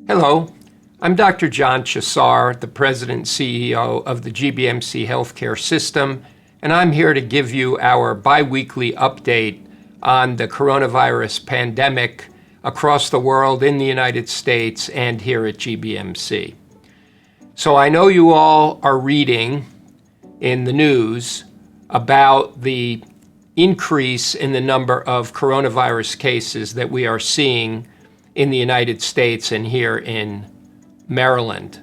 Hello, I'm Dr. John Chessare, the President and CEO of the GBMC healthcare system, and I'm here to give you our biweekly update on the coronavirus pandemic across the world, in the United States, and here at GBMC. So I know you all are reading in the news about the increase in the number of coronavirus cases that we are seeing in the United States and here in Maryland.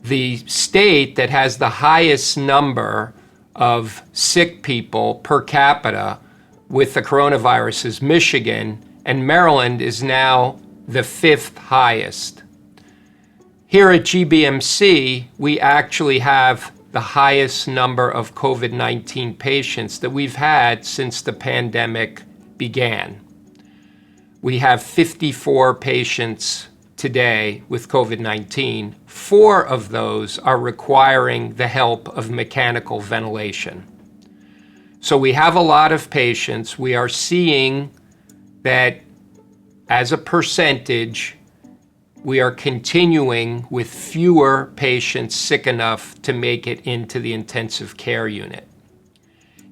The state that has the highest number of sick people per capita with the coronavirus is Michigan, and Maryland is now the fifth highest. Here at GBMC, we actually have the highest number of COVID-19 patients that we've had since the pandemic began. We have 54 patients today with COVID-19. 4 of those are requiring the help of mechanical ventilation. So we have a lot of patients. We are seeing that as a percentage, we are continuing with fewer patients sick enough to make it into the intensive care unit.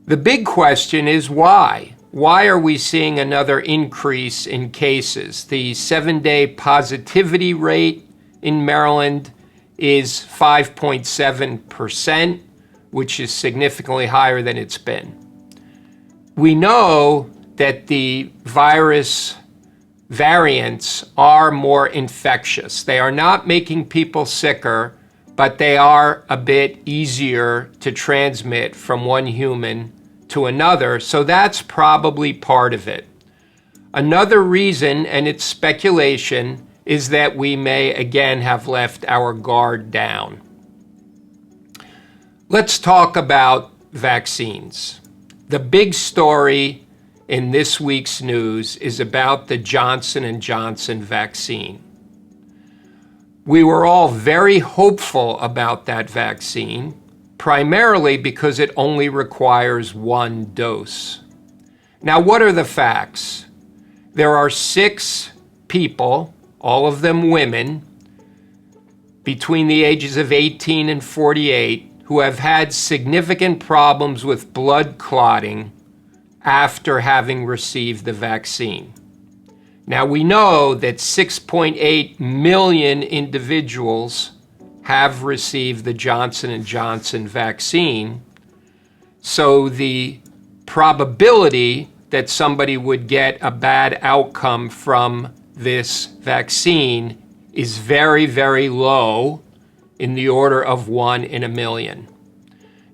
The big question is why? Why are we seeing another increase in cases? The 7-day positivity rate in Maryland is 5.7%, which is significantly higher than it's been. We know that the virus variants are more infectious. They are not making people sicker, but they are a bit easier to transmit from one human to another, so that's probably part of it. Another reason, and it's speculation, is that we may again have left our guard down. Let's talk about vaccines. The big story in this week's news is about the Johnson & Johnson vaccine. We were all very hopeful about that vaccine, primarily because it only requires 1 dose. Now, what are the facts? There are 6 people, all of them women, between the ages of 18 and 48, who have had significant problems with blood clotting after having received the vaccine. Now, we know that 6.8 million individuals have received the Johnson & Johnson vaccine, so the probability that somebody would get a bad outcome from this vaccine is very, very low, in the order of 1 in a million.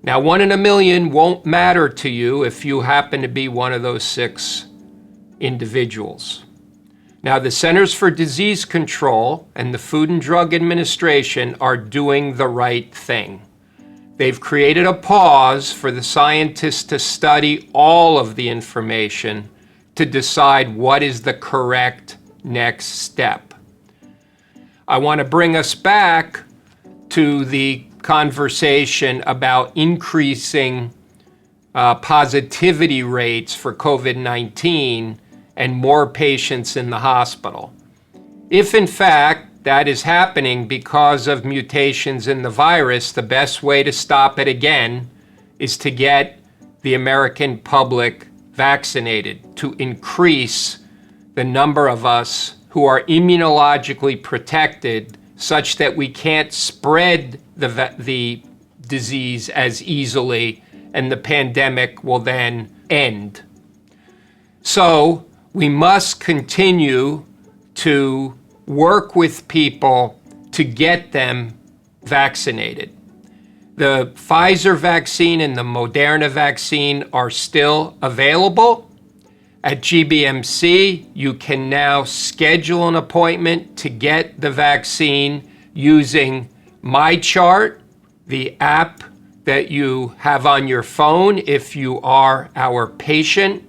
Now, 1 in a million won't matter to you if you happen to be one of those 6 individuals. Now, the Centers for Disease Control and the Food and Drug Administration are doing the right thing. They've created a pause for the scientists to study all of the information to decide what is the correct next step. I want to bring us back to the conversation about increasing positivity rates for COVID-19 and more patients in the hospital. If in fact that is happening because of mutations in the virus, the best way to stop it again is to get the American public vaccinated, to increase the number of us who are immunologically protected such that we can't spread the disease as easily, and the pandemic will then end. So we must continue to work with people to get them vaccinated. The Pfizer vaccine and the Moderna vaccine are still available. At GBMC, you can now schedule an appointment to get the vaccine using MyChart, the app that you have on your phone if you are our patient.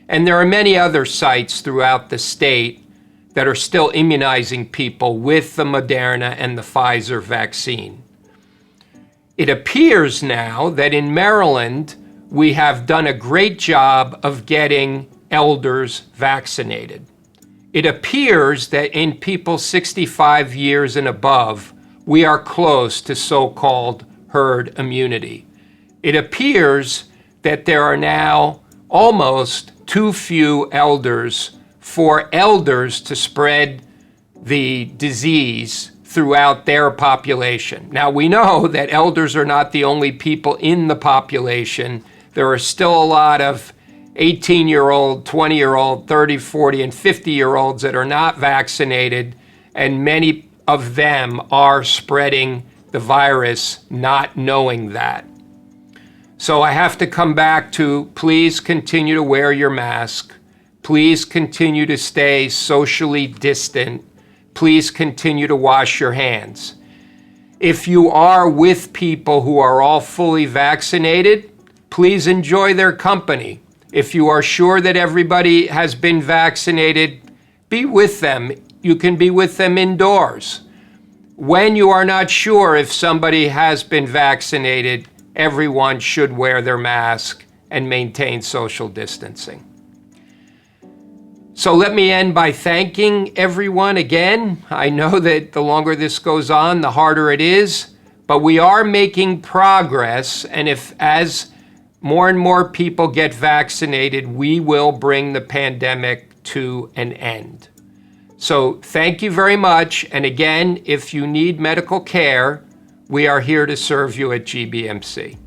And there are many other sites throughout the state that are still immunizing people with the Moderna and the Pfizer vaccine. It appears now that in Maryland, we have done a great job of getting elders vaccinated. It appears that in people 65 years and above, we are close to so-called herd immunity. It appears that there are now almost too few elders for elders to spread the disease throughout their population. Now, we know that elders are not the only people in the population. There are still a lot of 18-year-old, 20-year-old, 30, 40, and 50-year-olds that are not vaccinated, and many of them are spreading the virus not knowing that. So I have to come back to please continue to wear your mask. Please continue to stay socially distant. Please continue to wash your hands. If you are with people who are all fully vaccinated, please enjoy their company. If you are sure that everybody has been vaccinated, be with them. You can be with them indoors. When you are not sure if somebody has been vaccinated, everyone should wear their mask and maintain social distancing. So let me end by thanking everyone again. I know that the longer this goes on, the harder it is, but we are making progress, and as more and more people get vaccinated, we will bring the pandemic to an end. So thank you very much, and again, if you need medical care, we are here to serve you at GBMC.